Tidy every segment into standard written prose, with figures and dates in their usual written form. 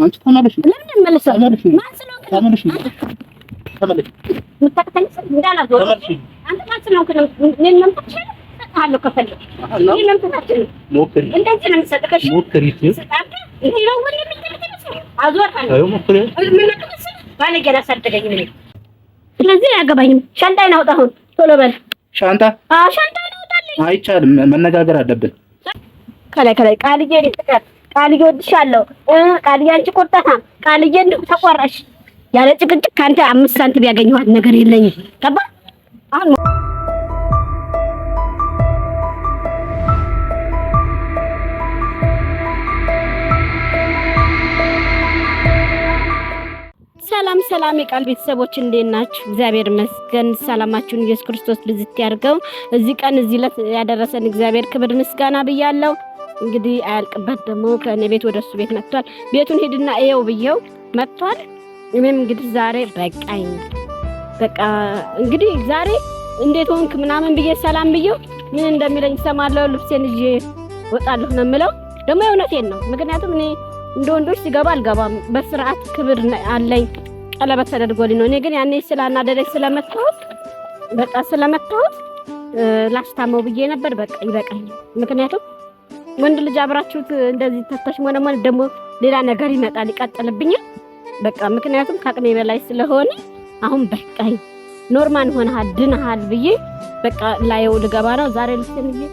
አንቺ ተመለሽ። ለምን መልሰው ማን ስለሆንክ ተመለሽ ምታከተንስ እንዳላዞር አንተ ማን ስለሆንክ ነው ምን መምጣት አለ ከፈለክ ምን መምጣት ሞክሪ እንደዚህ ነው የምሰጥከሽ ሞክሪ ይሄ ነው ወለ ምትልከስ አዞር አለ አዩ ሞክሪ ምን ለከስ ባለገና ሰደገኝ ምን ስለዚህ ያገባኝም ሻንጣዬን አውጣ አሁን ቶሎ በል ሻንጣ ሻንጣዬን አውጣልኝ አይቻልም መነጋገር አለብን ከላይ ቃልዬ ልትቀር ቃልዬ ወድሻለሁ ቃልዬ አንቺ ቆርጠታ ቃልዬ እንደው ተቆራሽ ያለ ጭቅጭቅ ካንተ 5 ሳንቲም ያገኘኋት ነገር የለኝም ገባ አሁን ሰላም የቃል ቤተሰቦች እንዴት ናችሁ? እግዚአብሔር ይመስገን። ሰላማችሁን ኢየሱስ ክርስቶስ ብዝት ያርገው። እዚህ ቀን እዚህ ለት ያደረሰን እግዚአብሔር ክብር ምስጋና ብያለሁ። እንግዲህ አያልቅበት ደግሞ ከኔ ቤት ወደሱ ቤት መጥቷል። ቤቱን ሄድና እየው ብየው መጥቷል። እኔም እንግዲህ ዛሬ በቃኝ በቃ እንግዲህ ዛሬ እንዴት ሆንክ ምናምን ብዬ ሰላም ብየው ምን እንደሚለኝ ሰማለው። ልብሴን ይዤ ወጣለሁ ነው የምለው። ደግሞ እውነቴን ነው። ምክንያቱም እኔ እንደ ወንዶች ሲገባ አልገባም። በስርዓት ክብር አለኝ። ቀለበት ተደርጎልኝ ነው። እኔ ግን ያኔ ስላናደደኝ ስለመጣሁት በቃ ስለመጣሁት ላስታመው ብዬ ነበር። በቃ ይበቃኝ። ምክንያቱም ወንድ ልጅ አብራችሁት እንደዚህ ተተሽሞነሞን ደግሞ ሌላ ነገር ይመጣል ይቀጥልብኛል። በቃ ምክንያቱም ከአቅሜ በላይ ስለሆነ አሁን በቃኝ። ኖርማል ሆነሃል ድነሃል ብዬ በቃ ላየው ልገባ ነው። ዛሬ ልስን ብዬ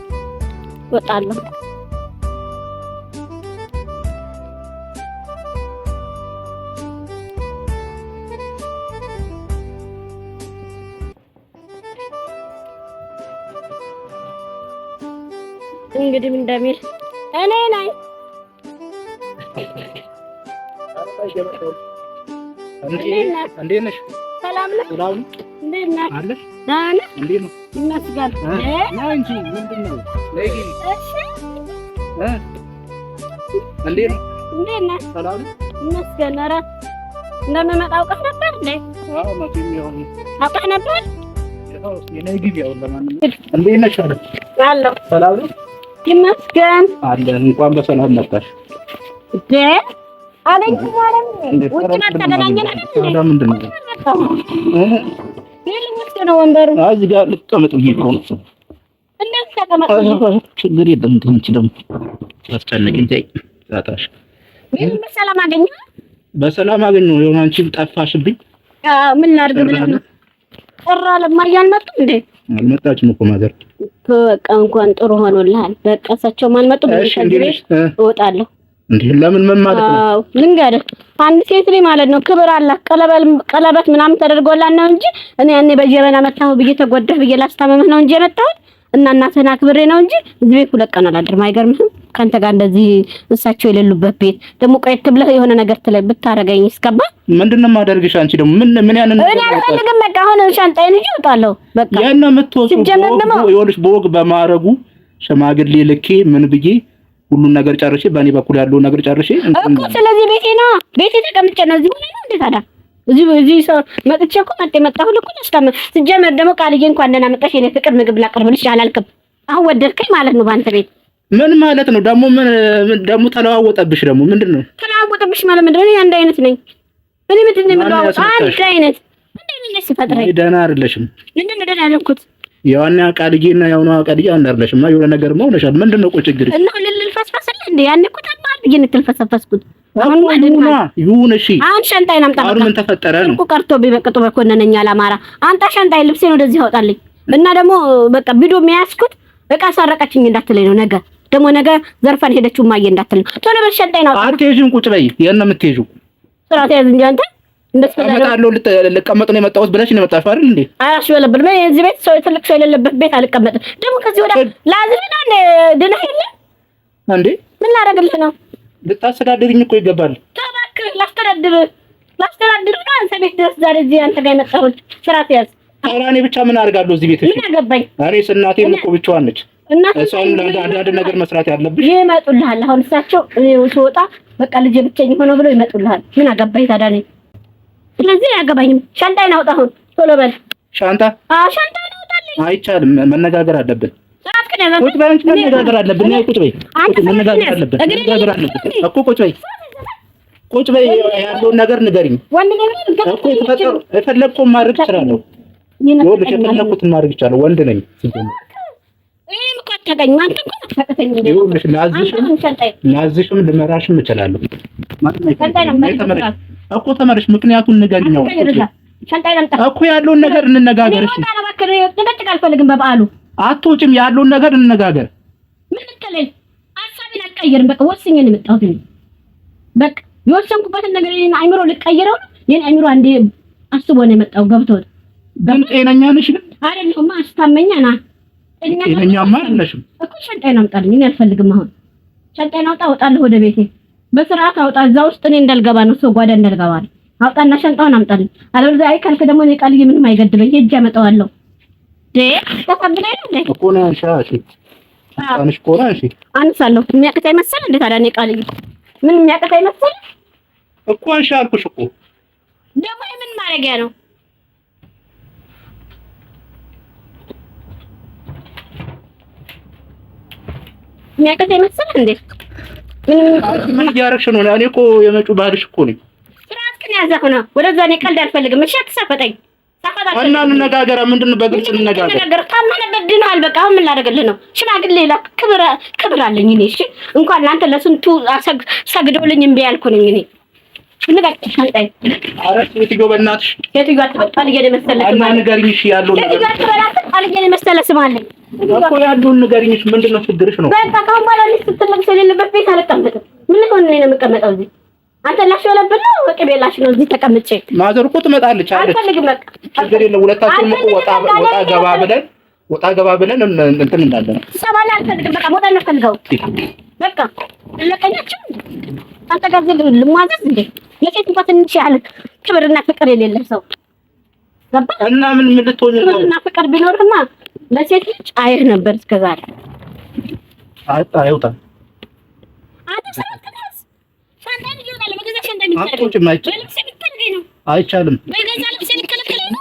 ወጣለሁ። እንግዲህ ምን እንደሚል እኔ ነኝ እንዴት ነሽ? ሰላም ነህ? እንዴት ነህ? አለሽ? ደህና እንዴት ነው? ይመስገን። ነው እንጂ ምንድነው? ነይ ግቢ። እሺ እንዴት ነው? እንዴት ነህ? ሰላም ይመስገን። ኧረ እንደምመጣ አውቀህ ነበር እንዴ? አዎ መቼም ይሁን አውቀህ ነበር? ያው ነይ ግቢ። ያው ለማንኛውም እንዴት ነሽ? አለሁ። ሰላም ነው? ይመስገን አለ። እንኳን በሰላም መጣሽ። አለኝ ማለት ውጭ ተገናኘን አይደል? ምንድን ነው? ይልምስከ ነው ወንበሩ። እዚህ ጋር ልቀመጥ ብዬሽ እኮ ነው። እንዴት ተቀመጥ? ችግር የለም። እንጂ ደግሞ አስጨነቅኝ። ተይ ዛታሽ ምን በሰላም አገኘህ? በሰላም አገኘሁ። የሆነ አንቺም ጠፋሽብኝ። ምን ላድርግ ብለህ ነው? ቀራ ለማያ አልመጡም እንዴ? አልመጣችም እኮ ማዘር። በቃ እንኳን ጥሩ ሆኖልሃል። በቃ እሳቸው አልመጡም። ከዚህ እወጣለሁ። እንዴ ለምን ምን ማለት ነው? አዎ ልንገርህ፣ አንድ ሴት ልጅ ማለት ነው ክብር አላት። ቀለበት ምናምን ተደርጎላት ነው እንጂ እኔ ያኔ በጀበና መታሁ ብዬ ተጎዳህ ብዬ ላስታመምህ ነው እንጂ የመጣሁት እና እናትህን አክብሬ ነው እንጂ እዚህ ቤት 2 ቀን አላድርም። አይገርምህም? ካንተ ጋር እንደዚህ እሳቸው የሌሉበት ቤት ደግሞ ቆየት ብለህ የሆነ ነገር ትለይ ብታረገኝ እስከባ ምንድነው ማደርግሽ? አንቺ ደግሞ ምን ያንን እኔ አልፈልግም። በቃ አሁን ሻንጣዬን ይዤ እወጣለሁ። በቃ ያና የምትወጪው ይኸውልሽ በወግ በማረጉ ሽማግሌ ልኬ ምን ብዬ ሁሉን ነገር ጨርሼ በእኔ በኩል ያለው ነገር ጨርሼ እኮ ስለዚህ ቤቴ ተቀምጬ ነው እዚህ ሆነ ነው እንዴ ታዲያ እዚህ ሰው መጥቼ እኮ መጣሁ ልኩ ለስከም ሲጀመር ደግሞ ቃልዬ እንኳን ደህና መጣሽ የኔ ፍቅር ምግብ ላቀርብልሽ አላልክም። አሁን ወደድከኝ ማለት ነው ባንተ ቤት ምን ማለት ነው ደግሞ? ምን ደግሞ ተለዋወጠብሽ? ደግሞ ምንድነው ተለዋወጠብሽ ማለት? ምንድነው? አንድ አይነት ነኝ እኔ ምንድነው የምለዋወጥ? አንድ አይነት ምንድነው ሲፈጥረኝ? ደህና አይደለሽም። ምንድነው ደህና ያልኩት? ያውና ቃልዬና ያውና ቃልዬ አንድ አይደለሽም። የሆነ ነገር ሆነሻል። ምንድነው ቆይ ችግር እና ልልፈስፈስልህ እንዴ? ያኔ እኮ ታማል ብዬ ልትልፈሰፈስኩት አሁን ይሁን እሺ። አሁን ሻንጣዬን አምጣ። አሁን ምን ተፈጠረ ነው? እኮ ቀርቶ ቢበቅጡ በኮነነኛ አላማራ አንተ ሻንጣዬን ልብሴን ወደዚህ አውጣልኝ እና ደግሞ በቃ ቪዲዮ የሚያስኩት እቃ ሰረቀችኝ እንዳትለኝ ነው። ነገ ዘርፋን ሄደችው ማየ እንዳትለኝ። ቶሎ በል ሻንጣዬን አውጣ። አትሄጂም? ቁጭ በይ። የት ነው የምትሄጂው? ስራት ያዝ እንጂ አንተ እንደስከዛለው ልቀመጥ ነው የመጣሁት ብለሽ ነው የመጣሽው አይደል እንዴ? አራሽ በለብል ምን እዚህ ቤት ሰው ትልቅ ሰው የሌለበት ቤት አልቀመጥም። ደግሞ ከዚህ ወደ ላዝብና ድነህ የለ እንዴ? ምን ላደርግልህ ነው? ልታስተዳድሪኝ እኮ ይገባል። ተባክህ ላስተዳድር ነው አንተ ቤት ድረስ ዛሬ እዚህ አንተ ጋር የመጣሁት። ስራት ያዝ። እኔ ብቻ ምን አደርጋለሁ እዚህ ቤት? እሺ ምን አገባኝ? እኔ እናቴም እኮ ብቻዋን ነች። እሷን አንዳንድ ነገር መስራት ያለብሽ ይመጡልሃል። አሁን እሳቸው ሲወጣ በቃ ልጄ ብቻኝ ሆኖ ብለው ይመጡልሃል። ምን አገባኝ ታዲያ ነኝ። ስለዚህ አያገባኝም። ሻንጣዬን አውጣ አሁን ቶሎ በል። ሻንጣ? ሻንጣዬን አውጣልኝ። አይቻልም። መነጋገር አለብን። ቁጭ በይ አንቺ። መነጋገር አለብን። ቁጭ በይ። መነጋገር አለብን እኮ ቁጭ በይ። ቁጭ በይ ያለውን ነገር ንገሪኝ ወንድ ነኝ እኮ የፈለግኩትን ማድረግ እችላለሁ ይኸውልሽ የፈለግኩትን ማድረግ እችላለሁ ወንድ ነኝ እኔም እኮ አታውቅኝ አንተ እኮ አታውቅኝ ይኸውልሽ ላዝሽም ልመራሽም እችላለሁ እኮ ተመለሽ ምክንያቱን ንገሪኝ ነው እኮ ያለውን ነገር እንነጋገር እሺ ተደቅቅ አልፈልግም በበዓሉ አትወጪም ያለውን ነገር እንነጋገር ምን ልትለኝ ሐሳቤን አልቀይርም በቃ ወስኜ ነው የመጣሁት በቃ የወሰንኩበትን ነገር የኔን አይምሮ ልቀይረው የኔን አይምሮ አንዴ አስቦ ነው የመጣው ገብቶት ግን ጤነኛ ነሽ ግን አይደለሁማ አስታመኛ ና ጤነኛማ አይደለሽም እኮ ሻንጣዬን አምጣልኝ እኔ አልፈልግም አሁን ሻንጣዬን አውጣ እወጣለሁ ወደ ቤቴ በስርዓት አውጣ እዛ ውስጥ እኔ እንዳልገባ ነው ሰው ጓዳ እንዳልገባ አውጣና ሻንጣውን አምጣልኝ አለበለዚያ አይ ካልክ ደግሞ እኔ ቃልዬ ምንም አይገድበኝ ሄጄ አመጣዋለሁ ተቀብለኝ ነው እኮ ነው አንሻሽ አንሽ ኮራ እሺ አንሳለሁ የሚያቅተኝ መሰል እንዴ ታዲያ እኔ ቃልዬ ምን የሚያቅተኝ መሰል እኮ አንሻ አልኩሽ እኮ ደግሞ ምን ማረጊያ ነው የሚያቅተኝ መሰል እንዴ ምን እያደረግሽ ነው እኔ እኮ የመጩ ባልሽ እኮ ነኝ ስራትክን ያዘህ ነው ወደዛ እኔ ቀልድ አልፈልግም እሺ አትሳፈጠኝ እና እንነጋገር ምንድነው በግልጽ እንነጋገር ታማነበት ድናል በቃ አሁን ምን ላደርግልህ ነው ሽማግሌ ላ ክብር አለኝ እኔ እሺ እንኳን ላንተ ለስንቱ ሰግደውልኝ እምቢ ያልኩ ነኝ እኔ ንገሪኝ ሻንጣዬ ኧረ ሴትዮ በእናትሽ ሴትዮ አትበል የመሰለ እና ንገሪኝ እሺ ያለውን ነገር ሴትዮ አትበላት ቃልዬ የመሰለ ስም አለኝ እኮ ያለውን ንገሪኝ እሺ ምንድነው ችግርሽ ነው በቃ ካሁን በኋላ ስትለቅ ስለሌለበት ቤት አልቀመጥም ምን ሆነ ነው የምቀመጠው እዚህ አንተ ላሽወለብን ነው ወቅቤ ላሽ ነው እዚህ ተቀምጬ ማዘር እኮ ትመጣለች አይደል አልፈልግም በቃ ችግር የለም ሁለታችንም እኮ ወጣ ገባ ብለን እንትን እንዳለን ሰማላ አልፈልግም በቃ ሞታ ነው ፈልገው በቃ ለቀኛችሁ አንተ ጋር ልሟዘዝ እንዴ የሴት እንኳን ትንሽ ያህል ክብርና ፍቅር የሌለ ሰው ገባ እና ምን ልትሆኚ ነው ክብርና ፍቅር ቢኖርማ ለሴት ልጅ አይህ ነበር እስከዛሬ አይውጣ አይቻልም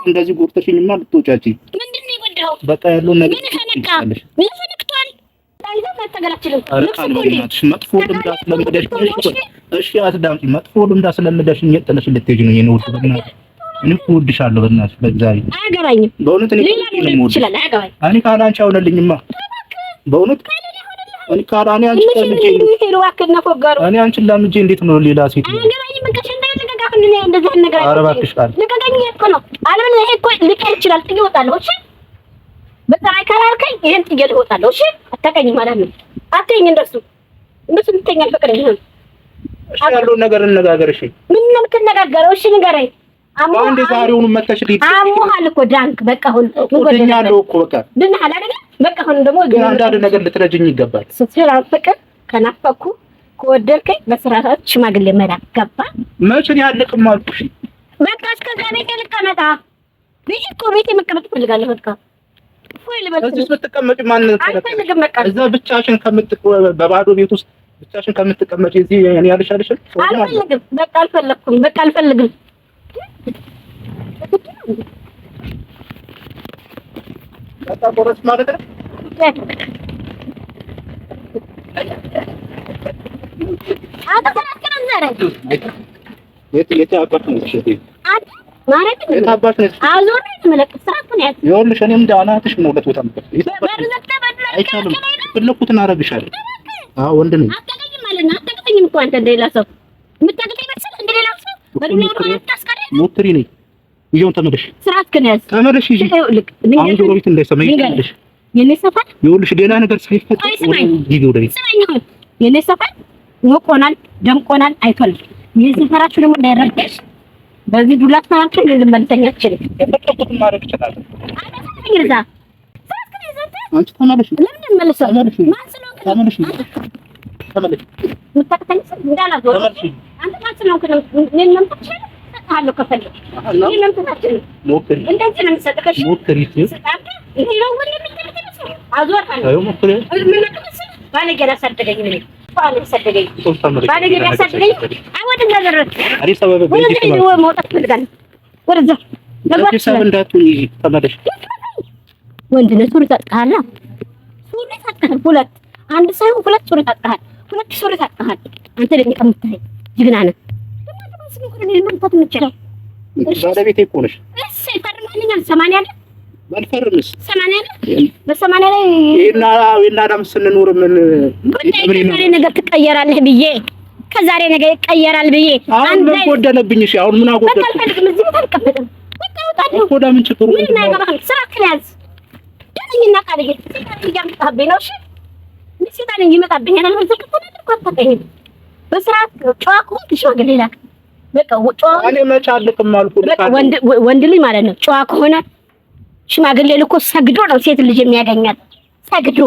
እንደዚህ ጎርተሽኝማ ልትወጫጪ ምንድነው የጎዳው በቃ ያለውን ነገር ምን ፈነክቷል ታይዘህ መተገላችልም መጥፎ ልምድ አስለምደሽ እሺ አትዳምጪ መጥፎ ልምድ አስለምደሽ ጥለሽ ልትሄጂ ነው የኔ ውድ በእናትሽ እኔ እኮ እወድሻለሁ በእናትሽ በእግዚአብሔር አያገባኝም በእውነት እኔ ይችላል አያገባኝ እኔ ካላንቺ አይሆንልኝማ በእውነት እኔ ካላኔ አንቺ ለምጄ እኔ አንቺን ለምጄ እንዴት ነው ሌላ ሴት አያገባኝም በቃ ሸንዳይ ተጋጋፍን ነው እንደዚህ ነገር ኧረ እባክሽ ቃል ልቀቀኝ እኮ ነው አለምን ይሄ እኮ ሊቀር ይችላል ጥዬ እወጣለሁ እሺ በፀሐይ ካላልከኝ ይሄን ጥዬ እወጣለሁ እሺ አታውቀኝ ማለት ነው አትይኝ እንደሱ ልትተኛ አልፈቅድልህም እሺ ያለውን ነገር እንነጋገር እሺ ምን ነው የምትነጋገረው እሺ ንገረኝ አንዴ ዛሬውኑ መተሽ ሊት አሞሃል እኮ ዳንክ በቃ አሁን ወደኛለሁ እኮ በቃ ድንሃል አይደል በቃ አሁን ደግሞ ግን አንዳንድ ነገር ልትረጅኝ ይገባል ስትራፍቅ ከናፈኩ ከወደድከኝ በስርዓት ሽማግሌ መላክ ገባ መቼን ያልቅም አልኩሽ በቃ እስከዛ ቤት ልቀመጣ ቤት መቀመጥ ፈልጋለሁ በቃ ወይ ልበልሽ እዚህ ስትቀመጪ ማን አልፈልግም በቃ እዛ ብቻሽን በባዶ ቤት ውስጥ ብቻሽን ከምትቀመጪ እዚህ እኔ ያልሻለሽ አልፈልግም በቃ አልፈለኩም በቃ አልፈልግም በቃ ቆረጥ ማለት ነው የት አባሽ ነው እሺ አንተ ማለት ነው የት አባሽ ነው አዞር ነው መለከት ስራት ነው ያት ይኸውልሽ እኔም ዳናትሽ ነው ሁለት ቦታ አይቻልም ፍለኩትን አረግሻለሁ አዎ ወንድ ነኝ አታገኝም ማለት ነው አታገኝም እኮ አንተ እንደሌላ ሰው የምታገኝ መሰል እንደሌላ ሰው በዱንያው ነው ታስቀረ ሞትሪ ነኝ ይሁን ተመለሽ ስራት ከነስ ተመለሽ ይጂ አሁን ዞሮ ቤት እንዳይሰማኝ ተመለሽ የኔ ሰፈር ይኸውልሽ ሌላ ነገር ሳይፈጠር ይሄ ወደ ቤት ስማኝ የኔ ሰፈር ሞቆናል ደምቆናል አይቷል የሰፈራችሁ ደግሞ እንዳይረበሽ በዚህ ዱላ ተናንተ ልመልተኛ ይችላል የፈጠቁትን ማድረግ ይችላል ይርዛ አንቺ ተመለሽ ለምን መልሰው ማን ስለሆንክ ተመለሽ ተመለሽ ምታከተኝ እንዳላዞር አንተ ማን ስለሆንክ ነው ምን መምጣት አለው ከፈለክ ይሄ መምጣታችን ሞክሪ እንደዚህ ነው የምሰጥከሽ ሞክሪ ይሄ ነው ወንድ የሚተከተለው አዞር አዩ ሞክሪ ምን ነከሰ ባለጌ ያሳደገኝ ምን ባለጌ ያሳደገኝ አይወድም ነገር አሪ ሰበብ በዚህ ነው መውጣት ፈልጋለሁ ወደዛ ለዚህ ሰበብ እንዳትሆኚ ተመለሽ ወንድ ነው ሱሪ ታጥቃላ ሱሪ ታጥቃል ሁለት አንድ ሳይሆን ሁለት ሱሪ ታጥቃል ሁለት ሱሪ ታጥቃል አንተ ደግሞ ከምታይ ጅግና ነህ ነው እኔ መምታት የምችለው። ባለቤቴ እኮ ነሽ። እሺ ፈርማልኛል። 80 አይደል? ባልፈርምስ 80 አይደል? በ80 ላይ እና አዳም ስንኖር ምን ነገር ትቀየራለህ ብዬ ከዛሬ ነገር ይቀየራል ብዬ አንድ ላይ ጎደለብኝ። እሺ አሁን ምን አጎደለ? በቃ አልፈልግም። እዚህ ቦታ አልቀመጥም። በቃ ወጣለሁ እኮ ለምን ችግሩ ምን ነው? ስራ ክላስ ደንኝና ቃልዬ ይያምጣብኝ ነው። እሺ ምስታን ይመጣብኝ እና ነው ዘከተለ አታቀኝ። በስርዓት ጨዋ ከሆንክ ሽማግሌ ላክ። በቃ ጨዋ እኔ መች አልክም አልኩ። ወንድ ልጅ ማለት ነው ጨዋ ከሆነ ሽማግሌ ልኮ ሰግዶ ነው ሴት ልጅ የሚያገኛት ሰግዶ።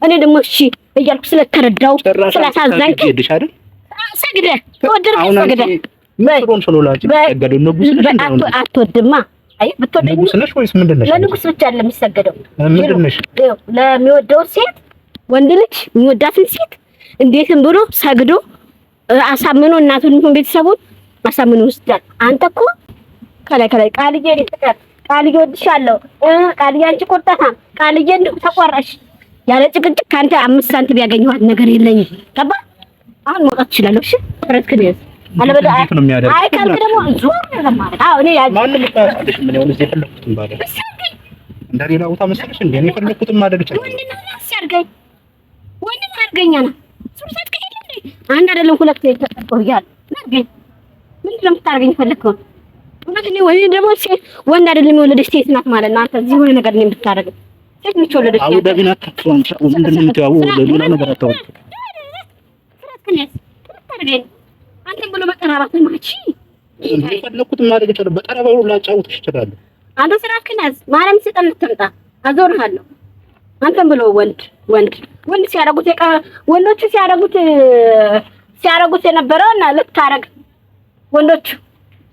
እኔ ደግሞ እሺ እያልኩ ስለተረዳው ስላሳዘንክ ሄድሽ አይደል? ሰግደ ወደርክ ሰግደ ምንድነው ሶሎላጅ ሰገደው ንጉስ ነሽ? አትወድማ። አይ ብትወደኝ ንጉስ ነሽ ወይስ ምንድን ነሽ? ለንጉስ ብቻ አይደለም የሚሰገደው። ምንድን ነሽ? ለሚወደው ሴት ወንድ ልጅ የሚወዳትን ሴት እንዴትም ብሎ ሰግዶ አሳምኖ እናቱን ቤተሰቡን አሳምኖ ይወስዳል። አንተ እኮ ከላይ ቃልዬ ልትቀር ቃልዬ ወድሻለሁ ቃልዬ አንቺ ቆጣታ ቃልዬ እንደው ተቆራሽ ያለ ጭቅጭቅ ካንተ 5 ሳንቲም ያገኘኋት ነገር የለኝም። ገባ? አሁን መውጣት ትችላለህ። እሺ ፍረድክን ያዝ አለበዳ አይ ካልክ ደግሞ ዞር ነው ማለት። አዎ እኔ ማንንም ታስጥሽ ምን ይሆን እዚህ የፈለኩትን ባለ እንደሌላ ቦታ መሰለሽ እንዴ? እኔ የፈለኩትን ማድረግ ይችላል። ወንድና ሲያርገኝ ወንድና አርገኛ ነው ሱርሳት ከሄደ እንዴ አንድ አይደለም ሁለት ነው ተጠቆያል ነገር ምንድን ነው የምታርገኝ ፈለከው? ወንድ ነው ወይ ደግሞ ወንድ አይደለም የወለደች ሴት ናት ማለት ነው። አንተ እዚህ ሆነ ነገር ነው የምታረገው። ሴት ነች የወለደች። አው ደብና ተፈራን ሻው ምንድን ነው የምትያው? ሌላ ነገር አታውቅ። ፍራትከኝ ታርገኝ አንተ ብሎ በጠራራት ማቺ የፈለኩትን ማድረግ ይችላል። በጠራባው ላጫውት ይችላል። አንተ ስራክን ያዝ ማርያም ሲጠን ትምጣ አዞርሃለሁ። አንተም ብሎ ወንድ ሲያረጉት ወንዶቹ ሲያረጉት የነበረውና ልታረግ ወንዶቹ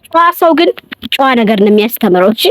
ጨዋ ሰው ግን ጨዋ ነገር ነው የሚያስተምረው። እሺ